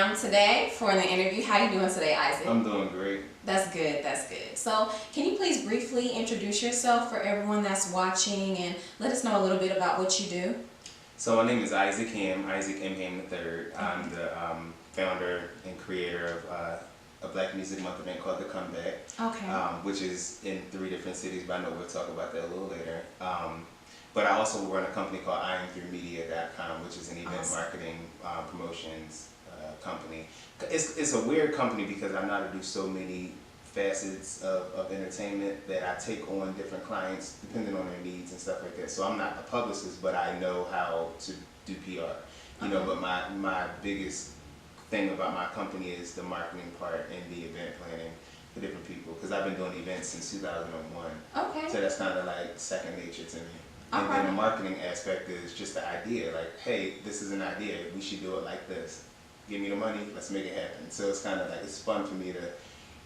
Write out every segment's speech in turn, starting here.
Hamm today for the interview. How you doing today, Isaac? I'm doing great. That's good, that's good. So can you please briefly introduce yourself for everyone that's watching and let us know a little bit about what you do? So my name is Isaac Hamm, Isaac M Hamm III. I'm the founder and creator of a Black music month event called The Comeback, which is in 3 different cities, but I know we'll talk about that a little later. But I also run a company called IM3Media.com, which is an event marketing promotions company. It's a weird company because I know how to do so many facets of entertainment that I take on different clients depending on their needs and stuff like that. So I'm not a publicist, but I know how to do PR. You know, but my biggest thing about my company is the marketing part and the event planning for different people, because I've been doing events since 2001. Okay. So that's kind of like second nature to me. And then the marketing aspect is just the idea, like, hey, this is an idea, we should do it like this. Give me the money, let's make it happen. So it's kind of like, it's fun for me to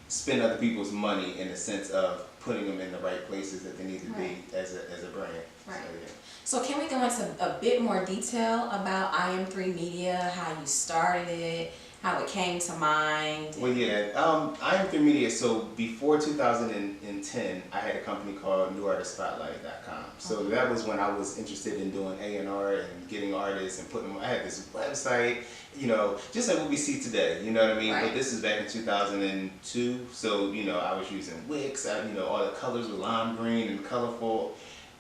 spend other people's money in the sense of putting them in the right places that they need to be as a brand. Right. So, yeah. So can we go into a bit more detail about IM3Media, how you started it, how it came to mind? Well, yeah, IM3Media, so before 2010, I had a company called NewArtistSpotlight.com. So that was when I was interested in doing A&R and getting artists and putting them, I had this website, you know, just like what we see today, you know what I mean? Right. But this is back in 2002, so, you know, I was using Wix, you know, all the colors were lime green and colorful.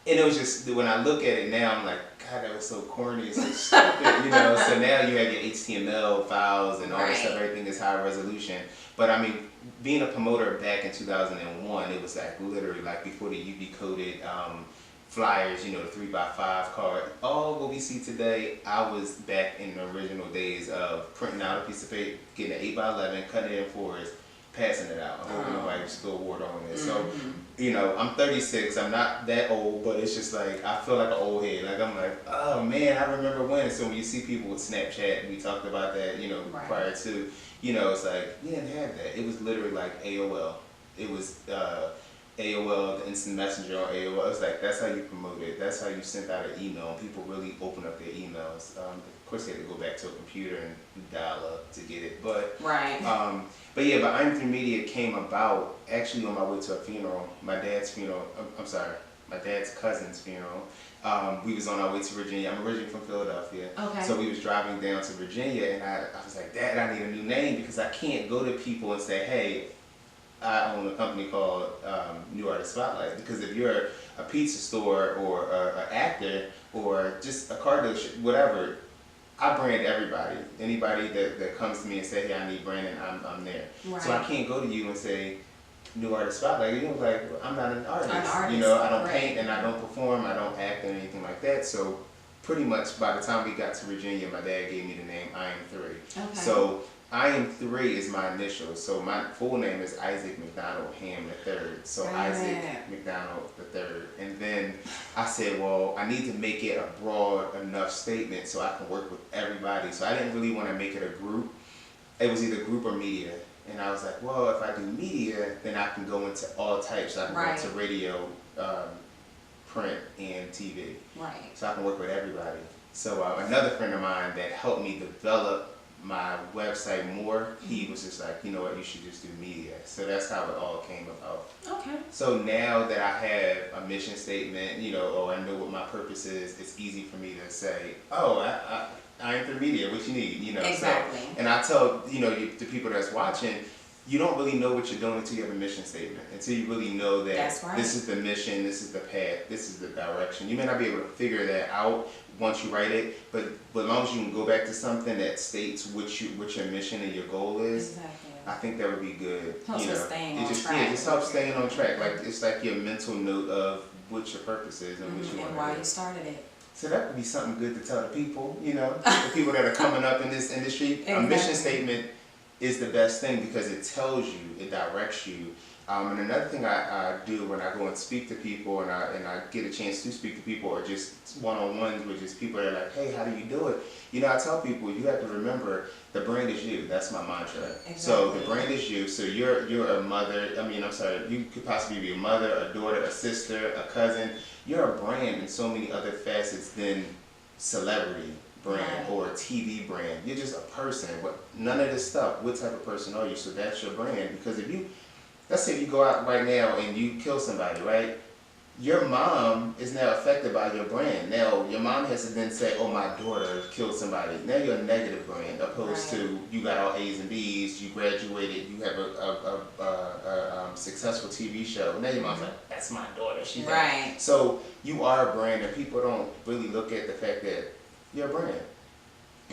And it was just, when I look at it now, I'm like, God, that was so corny, it's so stupid, you know. So now you have your HTML files and all this stuff, everything is high resolution. But I mean, being a promoter back in 2001, it was like literally like before the UV coded flyers, you know, the 3x5 card. All what we see today, I was back in the original days of printing out a piece of paper, getting an 8x11, cutting it in 4s, passing it out. I hope nobody spilled water on it. So, you know, I'm 36, I'm not that old, but it's just like, I feel like an old head. Like, I'm like, oh man, I remember when. So when you see people with Snapchat, we talked about that, you know, prior to, you know, it's like, you didn't have that. It was literally like AOL. It was AOL, the instant messenger on AOL. It was like, that's how you promoted. That's how you sent out an email. And people really open up their emails. Of course, they had to go back to a computer and dial up to get it. But but yeah, but IM3Media came about actually on my way to a funeral. My dad's funeral. I'm sorry, my dad's cousin's funeral. We was on our way to Virginia. I'm originally from Philadelphia. So we was driving down to Virginia, and I was like, Dad, I need a new name because I can't go to people and say, hey, I own a company called New Artist Spotlight. Because if you're a pizza store or an actor or just a car dealership, whatever, I brand everybody. Anybody that comes to me and say, hey, I need branding, I'm there. So I can't go to you and say, New Artist Spotlight. You know, like, I'm not an artist. You know, I don't paint and I don't perform, I don't act or anything like that. So pretty much by the time we got to Virginia, my dad gave me the name IM3. So IM3 is my initial, so my full name is Isaac McDonald Hamm III. So Isaac McDonald III. And then I said, well, I need to make it a broad enough statement so I can work with everybody. So I didn't really want to make it a group. It was either group or media. And I was like, well, if I do media, then I can go into all types. I can go into radio, print, and TV. So I can work with everybody. So another friend of mine that helped me develop my website more, he was just like, you know what, you should just do media. So that's how it all came about. So now that I have a mission statement, you know, or I know what my purpose is, it's easy for me to say, oh, IM3Media, what you need, you know. So, and I tell, you know, the people that's watching, you don't really know what you're doing until you have a mission statement, until you really know that this is the mission, this is the path, this is the direction. You may not be able to figure that out once you write it, but as long as you can go back to something that states what your mission and your goal is, I think that would be good. Helps you know, staying on just, track. Yeah, just helps staying on track. Like, it's like your mental note of what your purpose is and what you want to do. And why you started it. So that would be something good to tell the people, you know, the people that are coming up in this industry. A mission statement is the best thing because it tells you, it directs you. And another thing I do when I go and speak to people and I get a chance to speak to people or just one-on-ones with just people that are like, hey, how do you do it? You know, I tell people, you have to remember, the brand is you. That's my mantra. So the brand is you. So you're a mother, you could possibly be a mother, a daughter, a sister, a cousin. You're a brand in so many other facets than celebrity. brand or a TV brand. You're just a person. None of this stuff. What type of person are you? So that's your brand. Because if you, let's say you go out right now and you kill somebody, right? Your mom is now affected by your brand. Now, your mom has to then say, oh, my daughter killed somebody. Now you're a negative brand, opposed to you got all A's and B's, you graduated, you have a successful TV show. Now your mom's like, that's my daughter. She's right. So you are a brand, and people don't really look at the fact that you're a brand.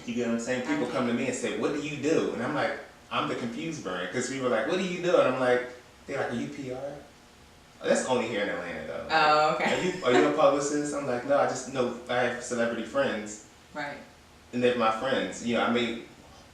You get what I'm saying? People come to me and say, what do you do? And I'm like, I'm the confused brand. Because people are like, what do you do? And I'm like, they're like, are you PR? That's only here in Atlanta, though. Oh, okay. Are you a publicist? I'm like, no, I just know I have celebrity friends. Right. And they're my friends. You know, I may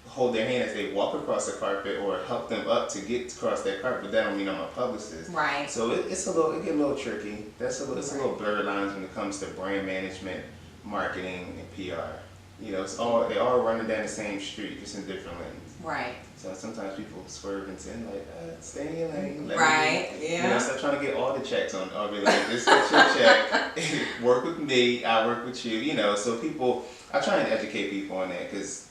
hold their hand as they walk across the carpet or help them up to get across that carpet, but that don't mean I'm a publicist. Right. So it gets a little tricky. It's a little blurred lines when it comes to brand management, marketing, and PR. You know, they all running down the same street, just in different lanes. Right. So sometimes people swerve into like, stay in your lane. Right. Yeah. You know, stop trying to get all the checks on. I'll be like, this is your check. Work with me. I work with you. You know, so I try and educate people on that because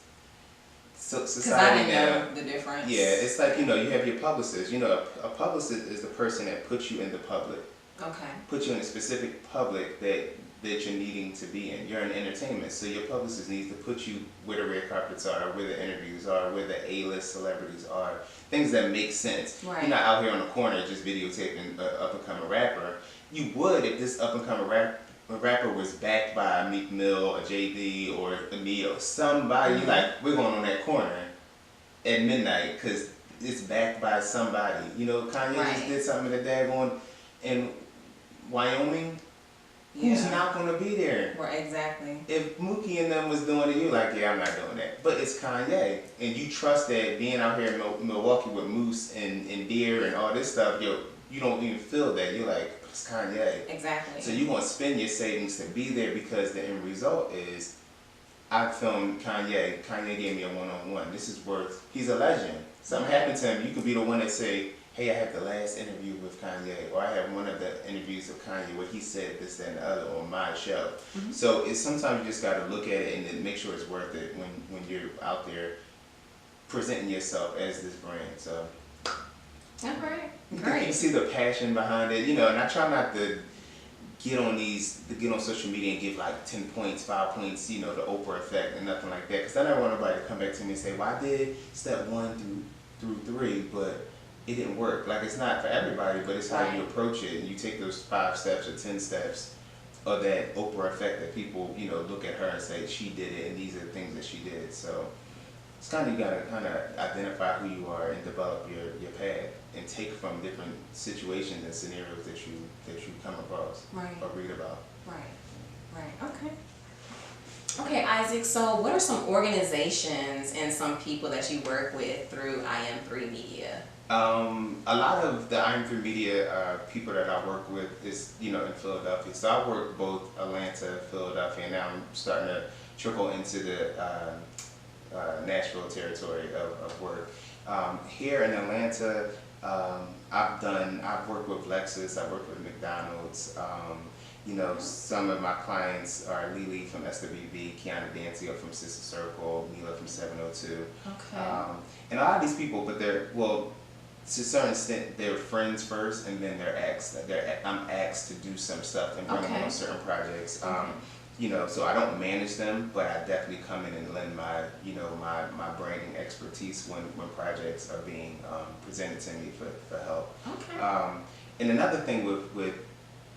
society I didn't know the difference. Yeah, it's like, you know, you have your publicist. You know, a publicist is the person that puts you in the public. Okay. Put you in a specific public that you're needing to be in. You're in entertainment, so your publicist needs to put you where the red carpets are, where the interviews are, where the A-list celebrities are, things that make sense. Right. You're not out here on the corner just videotaping an up-and-coming rapper. You would if this up-and-coming rapper was backed by Meek Mill, or JD, or a Neo, somebody like, we're going on that corner at midnight because it's backed by somebody. You know, Kanye just did something in the daggone in Wyoming. Who's not going to be there? Right, exactly. If Mookie and them was doing it, you're like, yeah, I'm not doing that. But it's Kanye. And you trust that being out here in Milwaukee with moose and deer and all this stuff, you don't even feel that. You're like, it's Kanye. Exactly. So you're going to spend your savings to be there because the end result is, I filmed Kanye. Kanye gave me a one-on-one. This is worth, he's a legend. Something happened to him, you could be the one that say, hey, I have the last interview with Kanye, or I have one of the interviews of Kanye where he said this, that, and the other on my show. So it's sometimes you just got to look at it and then make sure it's worth it when you're out there presenting yourself as this brand. So you see the passion behind it, you know. And I try not to get on social media and give like 10 points, 5 points, you know, the Oprah effect and nothing like that. Because I never want nobody to come back to me and say, well, I did step 1 through 3, but it didn't work. Like, it's not for everybody, but it's how you approach it. And you take those 5 steps or 10 steps of that Oprah effect that people, you know, look at her and say, she did it, and these are the things that she did. So it's kind of, you gotta kind of identify who you are and develop your path and take from different situations and scenarios that you come across or read about. Okay, Isaac, so what are some organizations and some people that you work with through IM3Media? A lot of the IM3Media people that I work with is, you know, in Philadelphia. So I work both Atlanta, Philadelphia, and now I'm starting to trickle into the Nashville territory of work. Here in Atlanta, I've worked with Lexus, I've worked with McDonald's. You know, some of my clients are Lily from SWB, Kiana Dancia from Sister Circle, Mila from 702. Okay. And a lot of these people, but they're, well, to a certain extent, they're friends first, and then I'm asked to do some stuff and bring them on certain projects. You know, so I don't manage them, but I definitely come in and lend my, you know, my branding expertise when projects are being presented to me for help. Okay. And another thing with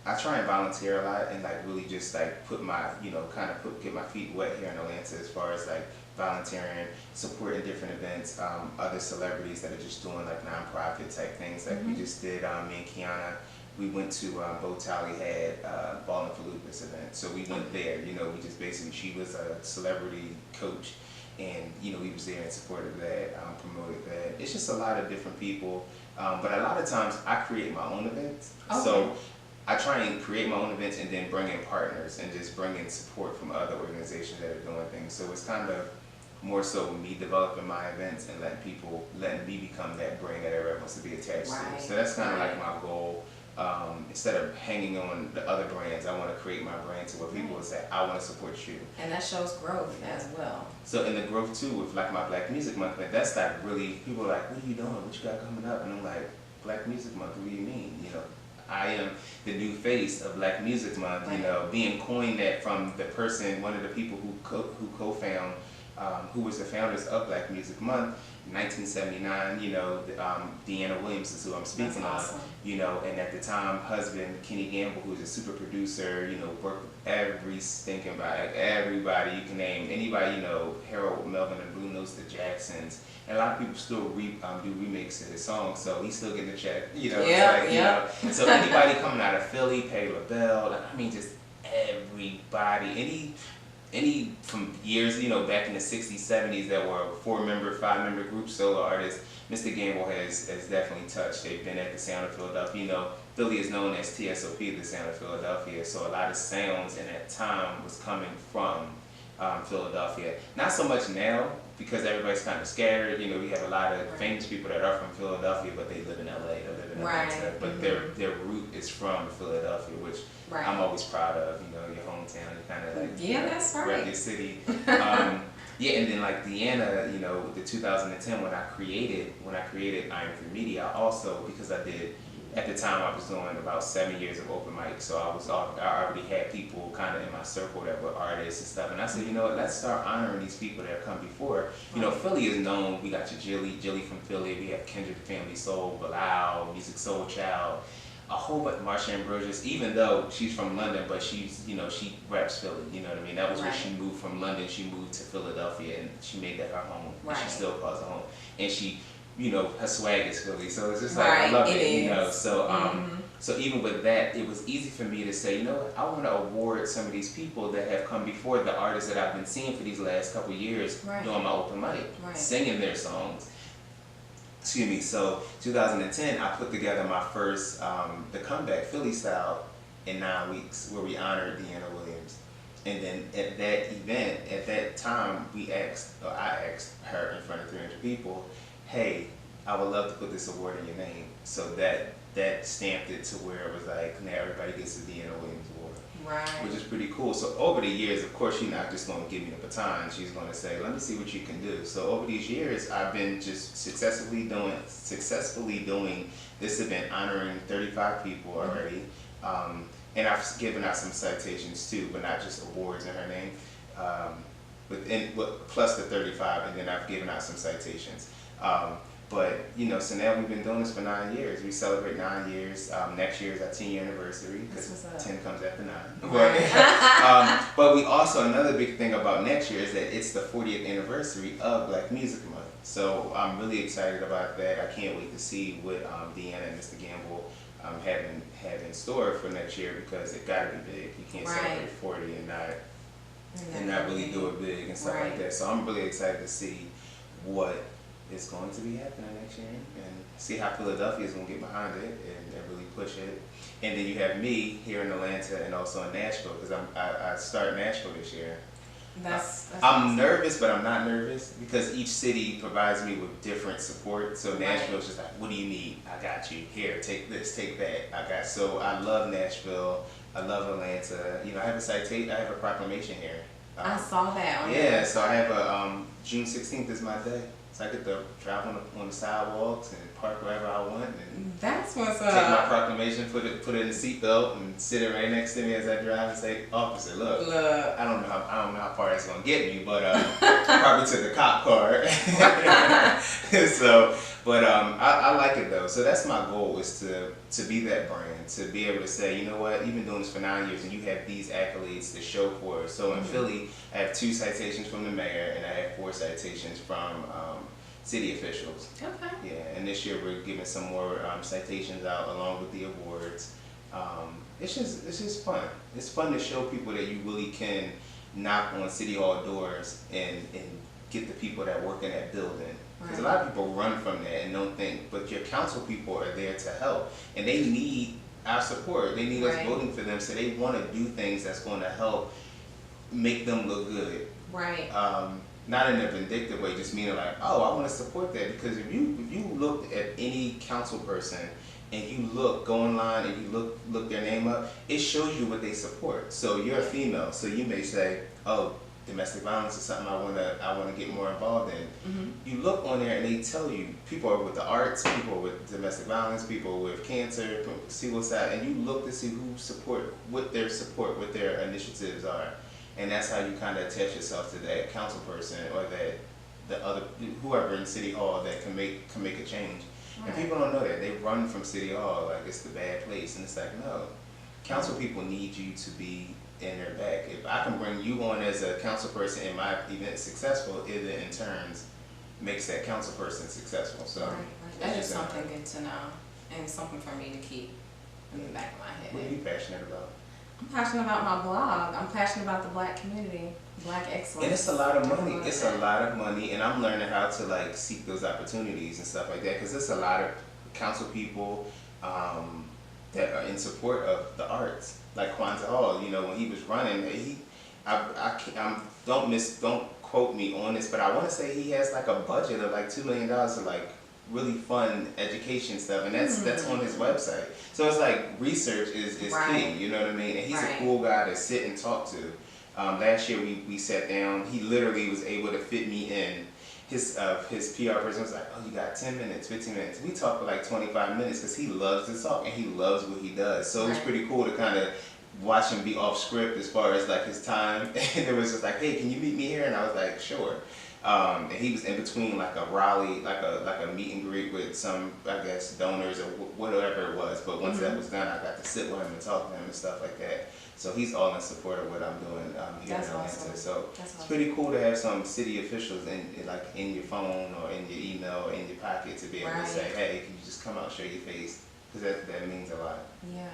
I try and volunteer a lot and like really just like put my, you know, get my feet wet here in Atlanta as far as like volunteering, supporting different events, other celebrities that are just doing like nonprofit type things. Like we just did, me and Kiana, we went to Bo Talley had Ballin' for Lupus event. So we went there, you know, we just basically, she was a celebrity coach and, you know, we was there in support of that, promoted that. It's just a lot of different people, but a lot of times I create my own events. Okay. So I try and create my own events and then bring in partners and just bring in support from other organizations that are doing things. So it's kind of more so me developing my events and letting me become that brand that everyone wants to be attached to. So that's kind of like my goal instead of hanging on the other brands, I want to create my brand to where people will say, I want to support you. And that shows growth as well. So in the growth too, with like my Black Music Month, like that's like really, people are like, what are you doing? What you got coming up? And I'm like, Black Music Month, what do you mean? You know, I am the new face of Black Music Month, you know, being coined that from the person, one of the people who co-found, who was the founders of Black Music Month. 1979, you know, Deanna Williams is who I'm speaking of, you know, and at the time, husband Kenny Gamble, who was a super producer, you know, worked with every stinking body, everybody you can name, anybody, you know, Harold Melvin and Blue Notes, the Jacksons, and a lot of people still do remakes of his songs, so he's still getting a check, you know. Yeah, like, you know, so anybody coming out of Philly, Patti LaBelle, like, I mean, just everybody, any from years, you know, back in the 60s, 70s that were 4-member, 5-member groups, solo artists, Mr. Gamble has definitely touched. They've been at the Sound of Philadelphia. You know, Philly is known as TSOP, the Sound of Philadelphia, so a lot of sounds in that time was coming from Philadelphia. Not so much now, because everybody's kind of scattered. You know, we have a lot of famous people that are from Philadelphia, but they live in LA, they live in Atlanta. But their root is from Philadelphia, which I'm always proud of. You know, your hometown, you kind of like that's right. rep your city. Yeah, and then like Deanna, you know, the 2010 when I created IM3Media, I also, because I did. At the time, I was doing about 7 years of open mic, so I already had people kind of in my circle that were artists and stuff. And I said, you know what, let's start honoring these people that have come before. You know, Philly is known. We got your Jilly from Philly. We have Kendrick Family Soul, Bilal, Music Soul Child, a whole bunch, Marsha Ambrosius. Even though she's from London, but she's, you know, she raps Philly. You know what I mean? That was where she moved from London. She moved to Philadelphia, and she made that her home. And she still calls it home. And she, you know, her swag is Philly, so it's just like I love it, you know. So so even with that, it was easy for me to say, you know what, I want to award some of these people that have come before, the artists that I've been seeing for these last couple of years doing my open mic, singing their songs. Excuse me. So 2010, I put together my first the comeback Philly style in 9 weeks, where we honored Deanna Williams. And then at that event, at that time, I asked her in front of 300 people, hey, I would love to put this award in your name. So that stamped it to where it was like, now everybody gets the Deanna Williams Award. Which is pretty cool. So over the years, of course, she's not just going to give me the baton. She's going to say, let me see what you can do. So over these years, I've been just successfully doing this event, honoring 35 people already. And I've given out some citations too, but not just awards in her name. Plus the 35, and then I've given out some citations. But, you know, so now we've been doing this for 9 years. We celebrate 9 years. Next year is our 10-year anniversary, because 10 comes after 9. But we also, another big thing about next year is that it's the 40th anniversary of Black Music Month. So I'm really excited about that. I can't wait to see what Deanna and Mr. Gamble have in store for next year, because it got to be big. You can't celebrate 40 and not really do it big and stuff like that. So I'm really excited to see what is going to be happening next year, and see how Philadelphia is going to get behind it and really push it. And then you have me here in Atlanta and also in Nashville, because I start Nashville this year. That's I'm awesome. nervous, but I'm not nervous, because each city provides me with different support. So Nashville's just like, what do you need? I got you. Here, take this, take that. So I love Nashville. I love Atlanta. You know, I have a proclamation here. I saw that. Yeah, so I have a June 16th is my day. So I get to drive on the sidewalks and park wherever I want, and that's what's up. Take my proclamation, put it in the seatbelt, and sit it right next to me as I drive, and say, "Officer, look, I don't know how far that's gonna get me, but probably to the cop car." So, but I like it though. So that's my goal, is to be that brand, to be able to say, you know what, you've been doing this for 9 years, and you have these accolades to show for it. So in Philly, I have 2 citations from the mayor, and I have 4 citations from city officials. Okay. Yeah, and this year we're giving some more citations out along with the awards. It's just fun. It's fun to show people that you really can knock on City Hall doors and get the people that work in that building. Because a lot of people run from that and don't think, but your council people are there to help, and they need our support. They need us voting for them, so they want to do things that's going to help make them look good. Not in a vindictive way, just meaning like, oh, I want to support that, because if you look at any city council person and you go online and you look their name up, it shows you what they support. So you're a female, so you may say, oh, domestic violence is something I wanna get more involved in. You look on there and they tell you people are with the arts, people are with domestic violence, people with cancer, suicide, and you look to see what their initiatives are, and that's how you kind of attach yourself to that council person or the other whoever in City Hall that can make a change. And people don't know that. They run from City Hall like it's the bad place, and it's like, no, council people need you to be in their back. If I can bring you on as a council person and my event successful, it in turns makes that council person successful. So that is something good to know, and something for me to keep in the back of my head. What are you passionate about? I'm passionate about my blog. I'm passionate about the Black community, Black excellence. And it's a lot of money. It's a lot of money, and I'm learning how to like seek those opportunities and stuff like that, because there's a lot of council people that are in support of the arts, like Kwanzaa Hall. You know, when he was running, don't quote me on this, but I want to say he has like a budget of like $2 million to like really fun education stuff, and that's on his website. So it's like research is key, you know what I mean? And he's a cool guy to sit and talk to. Last year we sat down, he literally was able to fit me in. His PR person was like, oh, you got 10 minutes, 15 minutes. We talked for like 25 minutes because he loves to talk and he loves what he does. So it was pretty cool to kind of watch him be off script as far as like his time. And it was just like, hey, can you meet me here? And I was like, sure. And he was in between like a rally, like a meet and greet with some, I guess, donors or whatever it was. But once that was done, I got to sit with him and talk to him and stuff like that. So he's all in support of what I'm doing here in Atlanta. Awesome. So it's pretty cool to have some city officials in your phone or in your email or in your pocket to be able to say, hey, can you just come out and show your face? Because that means a lot. Yeah.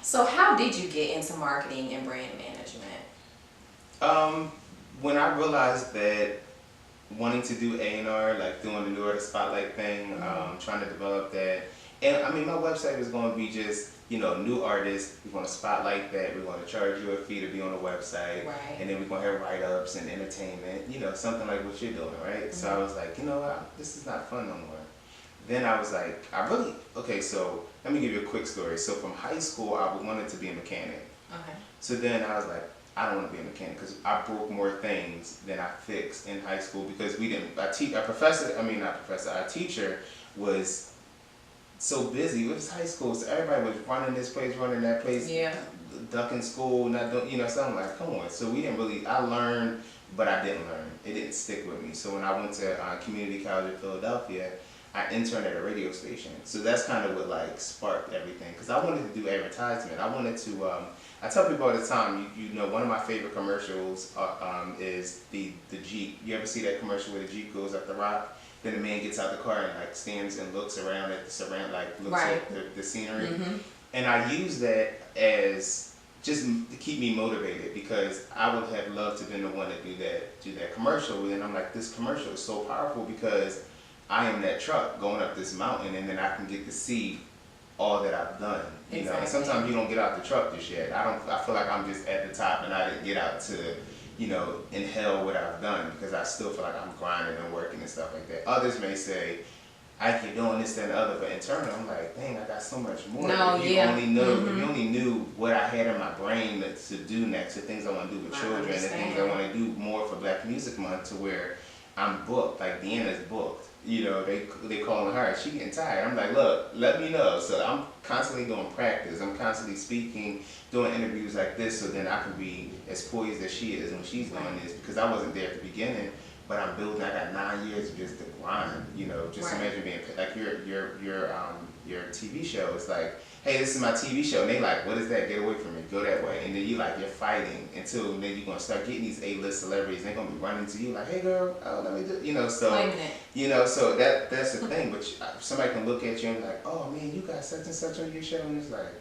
So how did you get into marketing and brand management? When I realized that wanting to do A&R, like doing the New Artist Spotlight thing, trying to develop that, and I mean my website was going to be just, you know, new artists, we're going to spotlight that, we're going to charge you a fee to be on the website, and then we're going to have write-ups and entertainment, you know, something like what you're doing, right? So I was like, you know what, this is not fun no more. Then I was like, so let me give you a quick story. So from high school, I wanted to be a mechanic. So then I was like, I don't want to be a mechanic because I broke more things than I fixed in high school because our teacher was so busy with his high school, so everybody was running this place, running that place, ducking school, not doing, you know, so I'm like, come on. So I learned, but I didn't learn. It didn't stick with me. So when I went to community college in Philadelphia, I interned at a radio station. So that's kind of what like sparked everything, because I wanted to do advertisement. I wanted to, I tell people all the time, you know, one of my favorite commercials is the Jeep. You ever see that commercial where the Jeep goes up the rock? Then the man gets out the car and like stands and looks around at the scenery. And I use that as just to keep me motivated, because I would have loved to have been the one to do that commercial. And I'm like, this commercial is so powerful because I am that truck going up this mountain, and then I can get to see all that I've done. You know, and sometimes you don't get out the truck just yet. I feel like I'm just at the top and I didn't get out to, you know, inhale what I've done, because I still feel like I'm grinding and working and stuff like that. Others may say, I keep doing this, that, and the other, but internally I'm like, dang, I got so much more. If you only knew what I had in my brain to do next, the things I want to do with children, the things I want to do more for Black Music Month, to where I'm booked, like Deanna's booked. You know, they calling her, she getting tired. I'm like, look, let me know. So I'm constantly doing practice. I'm constantly speaking, doing interviews like this, so then I can be as poised as she is when she's doing this, because I wasn't there at the beginning, but I'm building. I got 9 years of just the grind. You know, just imagine being like your TV show. It's like, hey, this is my TV show, and they like, what is that? Get away from me, go that way. And then you're fighting until then you're gonna start getting these A-list celebrities. They're gonna be running to you like, hey girl, let me do, you know. So so that's the thing. But somebody can look at you and be like, oh man, you got such and such on your show, and it's like,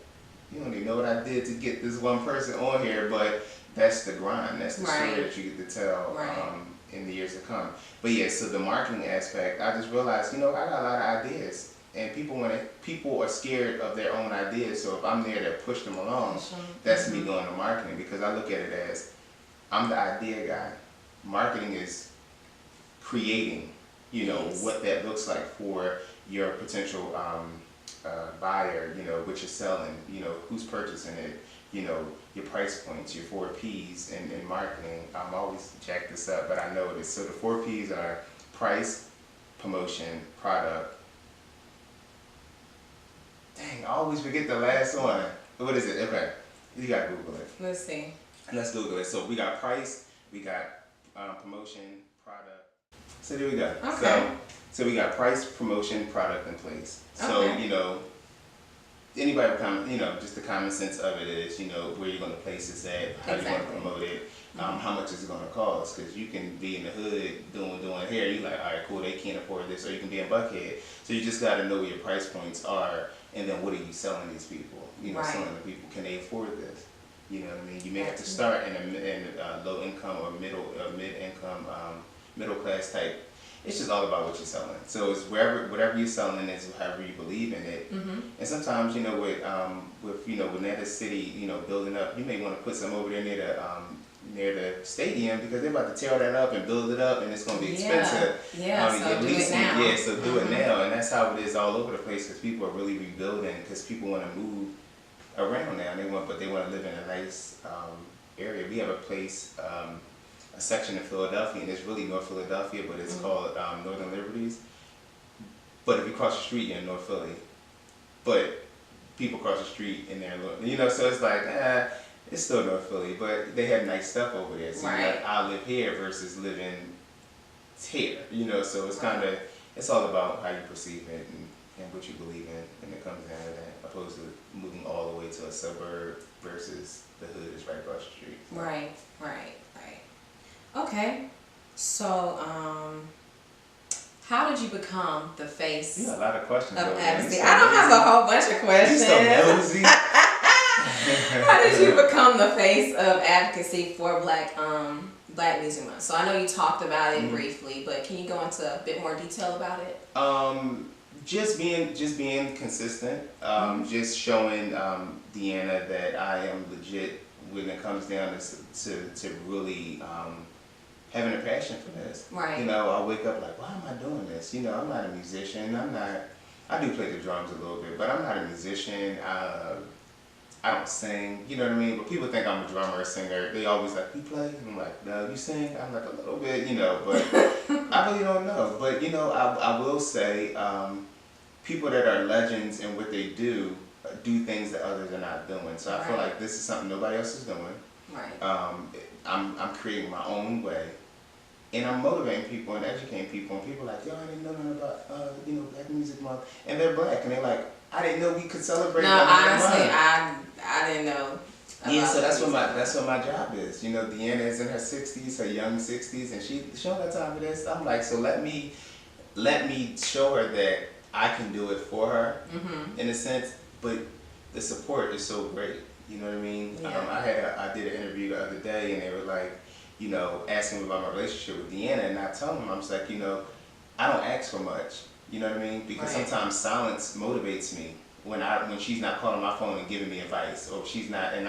you don't even know what I did to get this one person on here. But that's the grind. That's the story that you get to tell in the years to come. But yeah, so the marketing aspect, I just realized, you know, I got a lot of ideas. And people are scared of their own ideas, so if I'm there to push them along, that's me doing the marketing, because I look at it as I'm the idea guy. Marketing is creating you know, Yes. what that looks like for your potential buyer, you know, what you're selling, you know, who's purchasing it, you know, your price points, your 4Ps in marketing. I'm always jack this up, but I know it is. So the 4Ps are price, promotion, product. Dang, I always forget the last one. What is it? Okay, you gotta Google it. Let's see. Let's Google it. So we got price, we got promotion, product. So there we go. Okay. So we got price, promotion, product in place. So, Okay. you know, anybody would come, you know, just the common sense of it is, you know, where you're going to place this at, how you're going to promote it, how much is it going to cost? Because you can be in the hood doing hair, you're like, all right, cool, they can't afford this, or you can be in Buckhead. So you just got to know what your price points are, and then what are you selling these people? You know, Right. selling the people, can they afford this? You know what I mean? You may have to start in a low income or mid income, middle class type. It's just all about what you're selling. So it's whatever you're selling is however you believe in it. And sometimes, you know, with you know, with another city, you know, building up, you may want to put some over there near the stadium, because they're about to tear that up and build it up, and it's going to be expensive. Yeah. So do it now. Yeah, so do it now, and that's how it is all over the place, because people are really rebuilding, because people want to move around now. But they want to live in a nice area. We have a place, a section in Philadelphia, and it's really North Philadelphia, but it's called Northern Liberties. But if you cross the street, you're in North Philly. But people cross the street and they're, you know, so it's like, it's still North Philly, but they have nice stuff over there. So you're like, I live here versus living here, you know. So it's kind of, it's all about how you perceive it and what you believe in, and it comes down to that, opposed to moving all the way to a suburb versus the hood is right across the street. Right. Okay, so how did you become the face You got a lot of questions. of over there. advocacy? I don't have a whole bunch of questions. You so nosy. How did you become the face of advocacy for Black Music Month? So I know you talked about it briefly, but can you go into a bit more detail about it? Just being consistent. Just showing Deanna that I am legit when it comes down to really having a passion for this. Right. You know, I wake up like, why am I doing this? You know, I'm not a musician. I do play the drums a little bit, but I'm not a musician. I don't sing, you know what I mean? But people think I'm a drummer or a singer. They always like, you play? And I'm like, no, you sing? I'm like, a little bit, you know, but I really don't know. But, you know, I will say, people that are legends in what they do things that others are not doing. So I feel like this is something nobody else is doing. Right. I'm creating my own way. And I'm motivating people and educating people, and people are like, yo, I didn't know nothing about, you know, Black Music Month. And they're Black, and they're like, I didn't know we could celebrate. No, honestly, I didn't know. Yeah, so that's what my job is. You know, Deanna is in her 60s, her young 60s, and she don't have time for this. I'm like, so let me show her that I can do it for her, in a sense. But the support is so great. You know what I mean? Yeah. I did an interview the other day, and they were like, you know, asking me about my relationship with Deanna, and I tell them, I'm just like, you know, I don't ask for much. You know what I mean? Because sometimes silence motivates me when she's not calling my phone and giving me advice, or she's not, and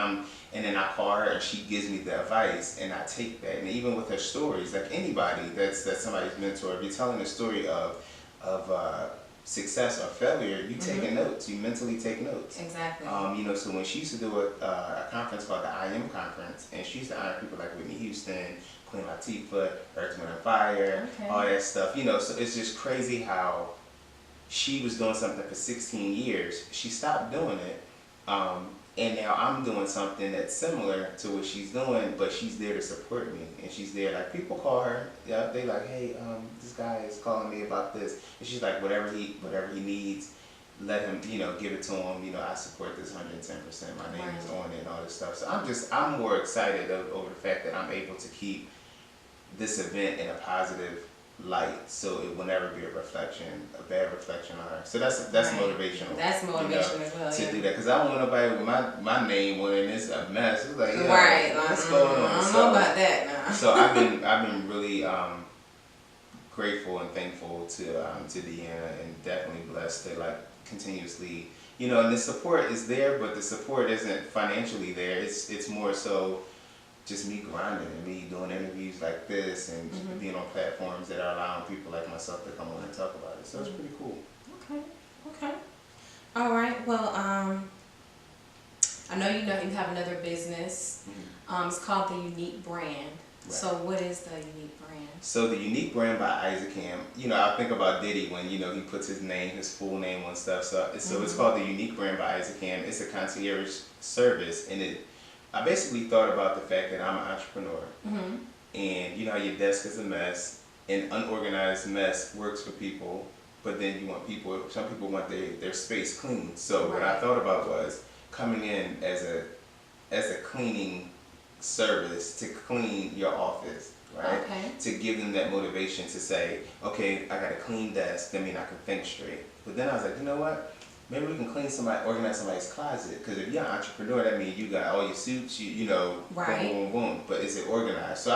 then I call her and she gives me the advice, and I take that. And even with her stories, like anybody that's somebody's mentor, if you're telling a story of success or failure, you taking notes. You mentally take notes. Exactly. You know, so when she used to do a conference called the IM conference, and she used to honor people like Whitney Houston, Queen Latifah, Earth, Wind and Fire, all that stuff. You know, so it's just crazy how she was doing something for 16 years. She stopped doing it, and now I'm doing something that's similar to what she's doing, but she's there to support me, and she's there. Like, people call her, they like, hey, this guy is calling me about this, and she's like, whatever he needs, let him, you know, give it to him. You know, I support this 110%. My name is on it and all this stuff. So I'm more excited over the fact that I'm able to keep this event in a positive light, so it will never be a bad reflection on her. So that's motivational. That's motivation, as well. To do that, because I don't want nobody with my name on it, and it's a mess. It's like, what's going on? I don't know about that now. So I've been really grateful and thankful to Deanna, and definitely blessed to like continuously, you know, and the support is there, but the support isn't financially there. It's more so just me grinding and me doing interviews like this and being on platforms that are allowing people like myself to come on and talk about it. So it's pretty cool. Okay. Okay. All right. Well, I know you have another business. It's called the Unique Brand. Right. So what is the Unique Brand? So the Unique Brand by Isaac M. I think about Diddy when he puts his name, his full name on stuff. So it's called the Unique Brand by Isaac M. It's a concierge service, and I basically thought about the fact that I'm an entrepreneur, and how your desk is a mess, and unorganized mess works for people, but then some people want their space clean. So what I thought about was coming in as a cleaning service to clean your office, right? Okay. To give them that motivation to say, okay, I got a clean desk, that means I can think straight. But then I was like, you know what? Maybe we can organize somebody's closet. Because if you're an entrepreneur, that means you got all your suits, right. Boom, boom, boom. But is it organized? So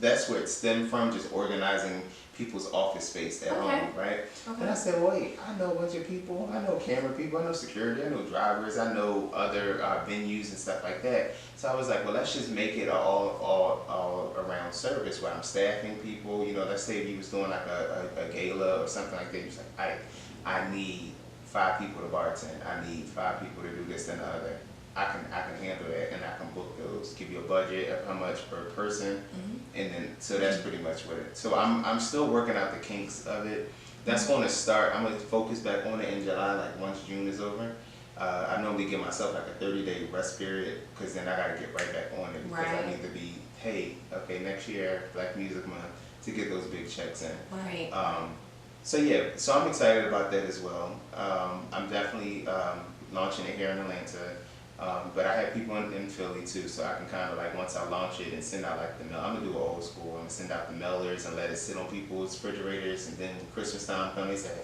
that's where it stemmed from, just organizing people's office space at home, right? Okay. And I said, wait, I know a bunch of people. I know camera people, I know security, I know drivers, I know other venues and stuff like that. So I was like, well, let's just make it all around service where I'm staffing people. Let's say if you was doing like a gala or something like that, you're like, I need 5 people to bartend. I need 5 people to do this and the other. I can handle that, and I can book those. Give you a budget of how much per person, and then so that's pretty much what it. So I'm still working out the kinks of it. That's going to start. I'm going to focus back on it in July, like once June is over. I normally give myself like a 30-day rest period, because then I got to get right back on it, because I need to be, hey, okay, next year Black Music Month, to get those big checks in. Right. So yeah, so I'm excited about that as well. I'm definitely launching it here in Atlanta. But I have people in Philly too, so I can kind of like, once I launch it and send out like the mail, I'm gonna do it old school. I'm gonna send out the mailers and let it sit on people's refrigerators, and then when Christmas time comes, they say,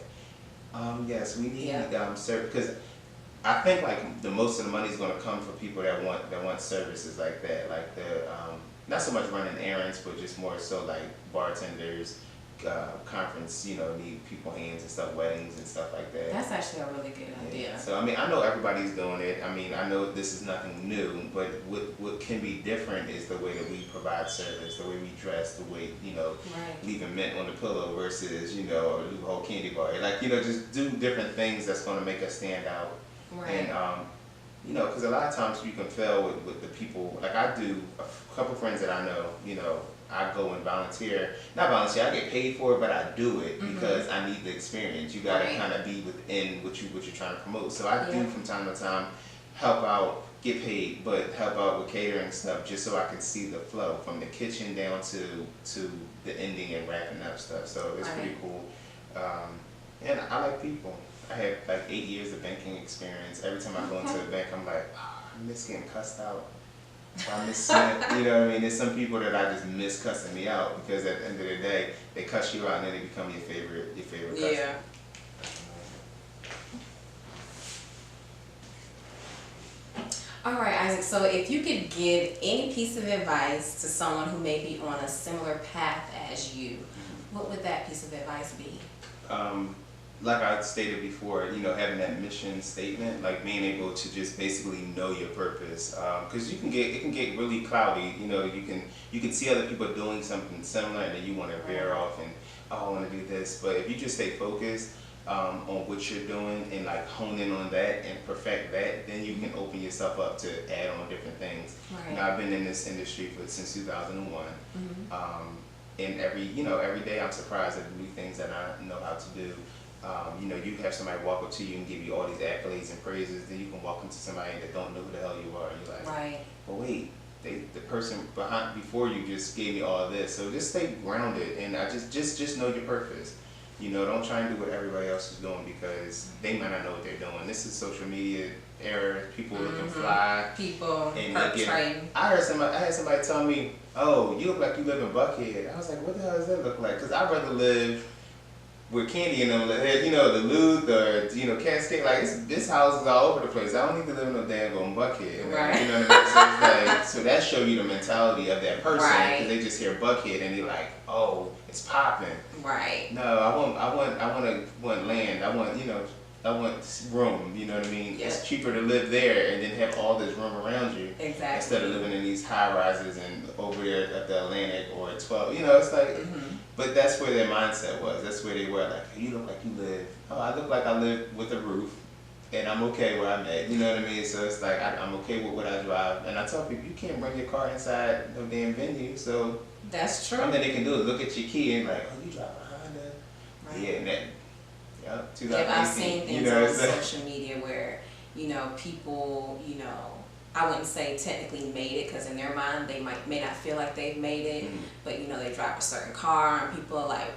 yes, we need service, because I think like the most of the money is gonna come for people that want services like that, like the not so much running errands, but just more so like bartenders. Conference, need people hands and stuff, weddings and stuff like that. That's actually a really good idea. So I know everybody's doing it. I know this is nothing new, but what can be different is the way that we provide service, the way we dress, the way leaving mint on the pillow versus a whole candy bar. Like just do different things that's going to make us stand out. Right. And because a lot of times you can fail with the people. Like I do, a couple friends that I know, I go and volunteer. Not volunteer, I get paid for it, but I do it because I need the experience. You gotta kind of be within what you're trying to promote. So I do from time to time help out, get paid, but help out with catering stuff just so I can see the flow from the kitchen down to the ending and wrapping up stuff. So it's pretty cool. And I like people. I have like 8 years of banking experience. Every time I go into a bank, I'm like, I miss getting cussed out. I miss there's some people that I just miss cussing me out, because at the end of the day, they cuss you out and then they become your favorite customer. Yeah. All right, Isaac, so if you could give any piece of advice to someone who may be on a similar path as you, what would that piece of advice be? Like I stated before, having that mission statement, like being able to just basically know your purpose, because it can get really cloudy. You can see other people doing something similar, and then you want to veer off and, I want to do this. But if you just stay focused on what you're doing and like hone in on that and perfect that, then you can open yourself up to add on different things. Right. I've been in this industry since 2001, and every day I'm surprised at the new things that I know how to do. You have somebody walk up to you and give you all these accolades and praises, then you can walk into somebody that don't know who the hell you are, and you're like, right. But wait, the person before you just gave me all of this. So just stay grounded, and just know your purpose. Don't try and do what everybody else is doing, because they might not know what they're doing. This is social media era. People looking fly. People perpetrating. I had somebody tell me, "Oh, you look like you live in Buckhead." I was like, "What the hell does that look like?" Because I'd rather live with Candy and them, the Luth or Cascade. Like this house is all over the place. I don't need to live in no damn Buckhead. Right. You know what I mean? So that show you the mentality of that person, because they just hear Buckhead and they're like, oh, it's popping. Right. No, I want land. I want I want room, you know what I mean? Yeah. It's cheaper to live there and then have all this room around you. Exactly. Instead of living in these high rises and over there at the Atlantic or at 12. You know, it's like, but that's where their mindset was. That's where they were like, hey, you look like you live. Oh, I look like I live with a roof and I'm okay where I'm at. You know what I mean? So it's like, I'm okay with what I drive. And I tell people, you can't bring your car inside no damn venue. So that's true. all they can do is look at your key and like, oh, you drive a Honda. Right. Yeah, and that. Yeah, I've seen things on social media where, you know, people, you know, I wouldn't say technically made it because in their mind they may not feel like they've made it, but you know, they drive a certain car and people are like,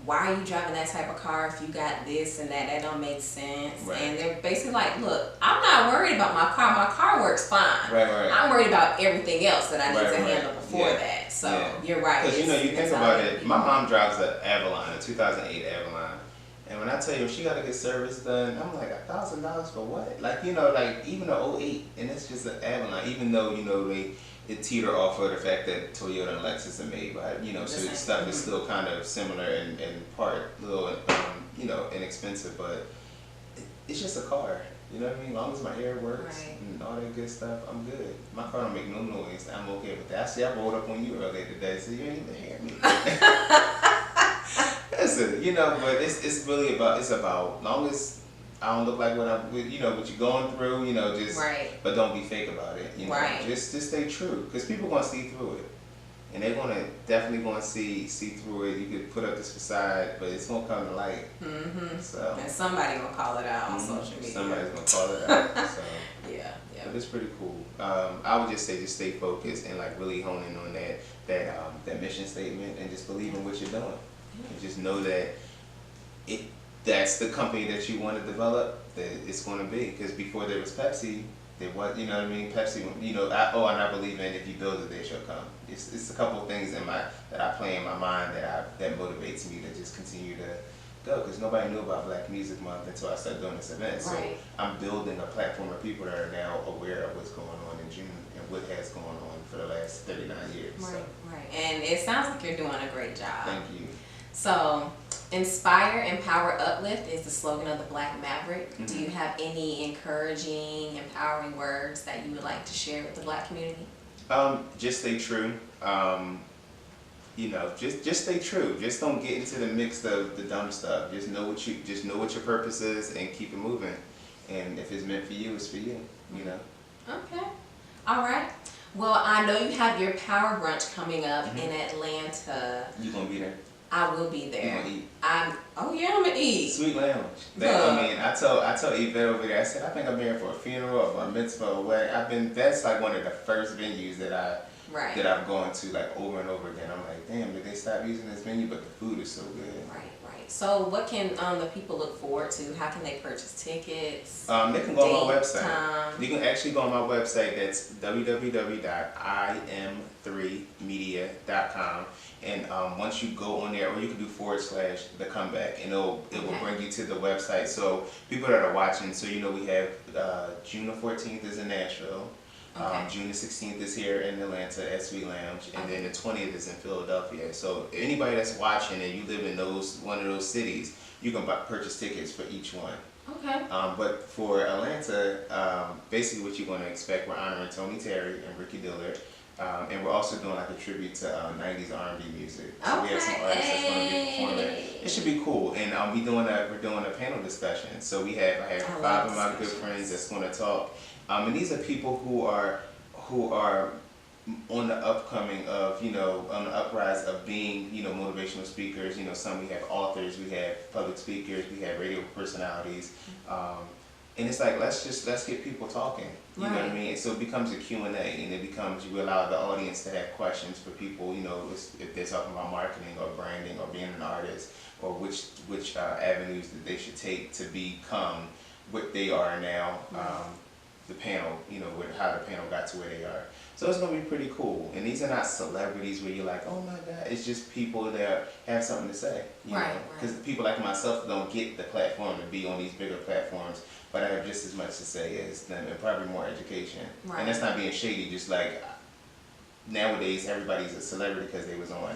why are you driving that type of car if you got this and that? That don't make sense. Right. And they're basically like, look, I'm not worried about my car. My car works fine. Right. I'm worried about everything else that I need to handle before that. So you're right. Because, you know, you think about it, my mom drives an Avalon, a 2008 Avalon. And when I tell you she got to get service done, I'm like, $1,000 for what? Like, you know, like even a 08, and it's just an Avalon. Even though, you know, it teeter off of the fact that Toyota and Lexus are made by, you know, so stuff is still kind of similar in part, a little, you know, inexpensive, but it's just a car. You know what I mean? As long as my air works and all that good stuff, I'm good. My car don't make no noise. I'm okay with that. See, I rolled up on you earlier today, so you ain't even hear me. Listen, you know, but it's really about, as long as I don't look like what you know, what you're going through, you know, just, but don't be fake about it, you know, just stay true, because people gonna see through it, and they're definitely gonna see through it. You could put up this facade, but it's gonna come to light. So, and somebody gonna call it out on social media. Somebody's gonna call it out. So yeah. But it's pretty cool. I would just say, just stay focused and like really hone in on that mission statement, and just believe in what you're doing. And just know that that's the company that you want to develop, that it's going to be. Because before there was Pepsi, there was, you know what I mean? Pepsi, you know, and I believe in, if you build it, they shall come. It's a couple of things that I play in my mind that motivates me to just continue to go. Because nobody knew about Black Music Month until I started doing this event. So I'm building a platform of people that are now aware of what's going on in June and what has gone on for the last 39 years. Right. And it sounds like you're doing a great job. Thank you. So, inspire, empower, uplift is the slogan of the Black Maverick. Do you have any encouraging, empowering words that you would like to share with the Black community? Just stay true. You know, just stay true. Just don't get into the mix of the dumb stuff. Just know what your purpose is and keep it moving. And if it's meant for you, it's for you. You know. Okay. All right. Well, I know you have your Power Brunch coming up in Atlanta. You gonna be there? I will be there. You gonna eat? I'm gonna eat. Sweet Lounge. I mean, I told Yvette over there, I said, I think I'm here for a funeral or a mitzvah or wedding. That's like one of the first venues that I've gone to like over and over again. I'm like, damn, did they stop using this venue? But the food is so good. Right. So what can the people look forward to? How can they purchase tickets? They can go on my website. You can actually go on my website. That's www.im3media.com. And once you go on there, or you can do / the comeback, and it will bring you to the website. So people that are watching, so you know we have June the 14th is in Nashville. June the 16th is here in Atlanta at Sweet Lounge, and then the 20th is in Philadelphia. So anybody that's watching and you live in one of those cities, you can purchase tickets for each one. Okay. But for Atlanta, basically what you're going to expect, we're honoring Tony Terry and Ricky Dillard. And we're also doing like a tribute to 90s R&B music. So we have some artists that's going to be performing. It should be cool. And we're doing a panel discussion. So I have 5 of my good friends that's going to talk. And these are people who are on the upcoming of, you know, on the uprise of being, you know, motivational speakers. You know, we have authors, we have public speakers, we have radio personalities. And it's like, let's get people talking. You know what I mean? And so it becomes a Q&A, and it becomes, you allow the audience to have questions for people, you know, if they're talking about marketing or branding or being an artist, or which avenues that they should take to become what they are now. The panel, you know, how the panel got to where they are. So it's going to be pretty cool. And these are not celebrities where you're like, oh my God, it's just people that have something to say. You know? Because people like myself don't get the platform to be on these bigger platforms, but I have just as much to say as them, and probably more education. And that's not being shady, just like nowadays everybody's a celebrity because they was on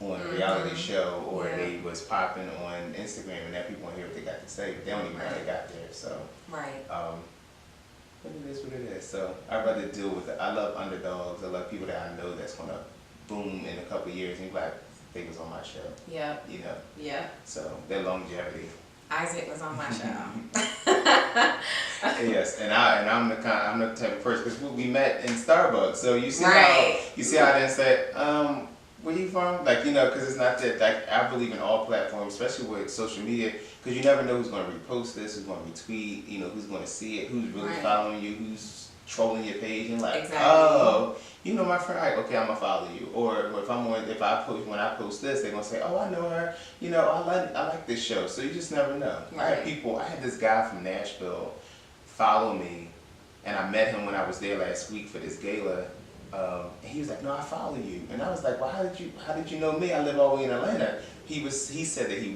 a reality show, or they was popping on Instagram, and now people want to hear what they got to say. say. They don't even know they got there. So, right. But it is what it is. So I'd rather deal with it. I love underdogs. I love people that I know that's gonna boom in a couple of years and be like, they was on my show. Yep. You know. Yep. So their longevity. Isaac was on my show. Yes, and I'm the type of person, because we met in Starbucks. So you see how I didn't say, where you from? Like, you know, because it's not that, like, I believe in all platforms, especially with social media, because you never know who's going to repost this, who's going to retweet, you know, who's going to see it, who's really following you, who's trolling your page, and like, oh, you know my friend, right, okay, I'm gonna follow you. Or if when I post this, they're gonna say, oh, I know her, you know, I like this show. So you just never know. I had this guy from Nashville follow me, and I met him when I was there last week for this gala. And he was like, no, I follow you. And I was like, well, how did you know me? I live all the way in Atlanta. He said that he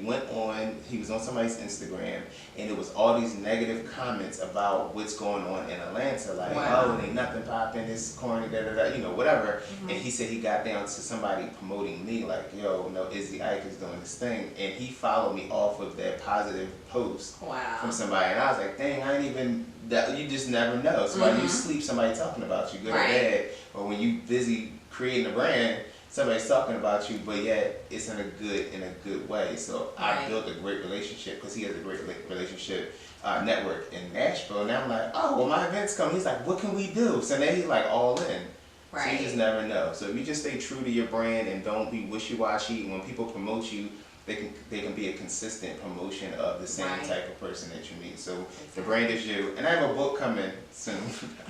was on somebody's Instagram, and it was all these negative comments about what's going on in Atlanta. Like, oh, ain't nothing popping, it's corny, you know, whatever. And he said he got down to somebody promoting me, like, yo, no, Izzy Ike is doing this thing. And he followed me off of that positive post from somebody. And I was like, dang, I ain't even, you just never know. So while you sleep, somebody talking about you, good or bad. Or when you busy creating a brand, somebody's talking about you, but yet it's in a good way. So I built a great relationship, because he has a great relationship network in Nashville. And I'm like, oh, well, my event's coming. He's like, what can we do? So then he's like all in. So you just never know. So if you just stay true to your brand and don't be wishy-washy, when people promote you, they can be a consistent promotion of the same type of person that you meet. So the brand is you. And I have a book coming soon.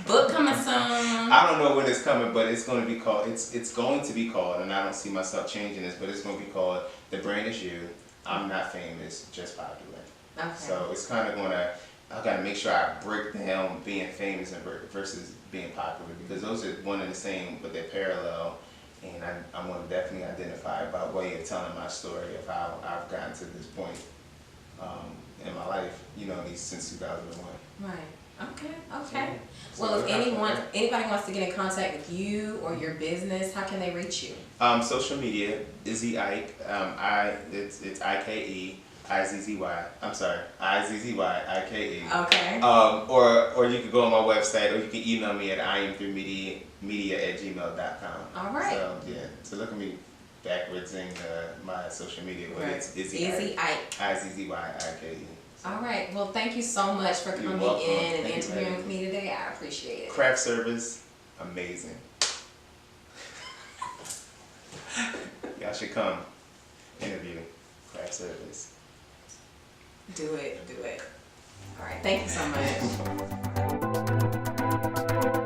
Book coming soon. I don't know when it's coming, but it's going to be called, it's going to be called, and I don't see myself changing this, but it's going to be called The Brand Is You. I'm Not Famous, Just Popular. Okay. So it's kind of going to, I've got to make sure I break down being famous versus being popular, because those are one and the same, but they're parallel. And I'm going to definitely identify by way of telling my story of how I've gotten to this point in my life, you know, since 2001. Right. Okay. So well, if anybody wants to get in contact with you or your business, how can they reach you? Social media, Izzy Ike. It's IKE. IZZY. I'm sorry, IZZY, IKE. Okay. Or you can go on my website, or you can email me at IM3Media@gmail.com. All right. So yeah, so look at me backwards in my social media, but it's Izzy Ike. IZZY, IKE. So. All right. Well, thank you so much for coming in and interviewing with me today. I appreciate it. Craft service, amazing. Y'all should come interview. Craft service. Do it. All right. Thank you so much.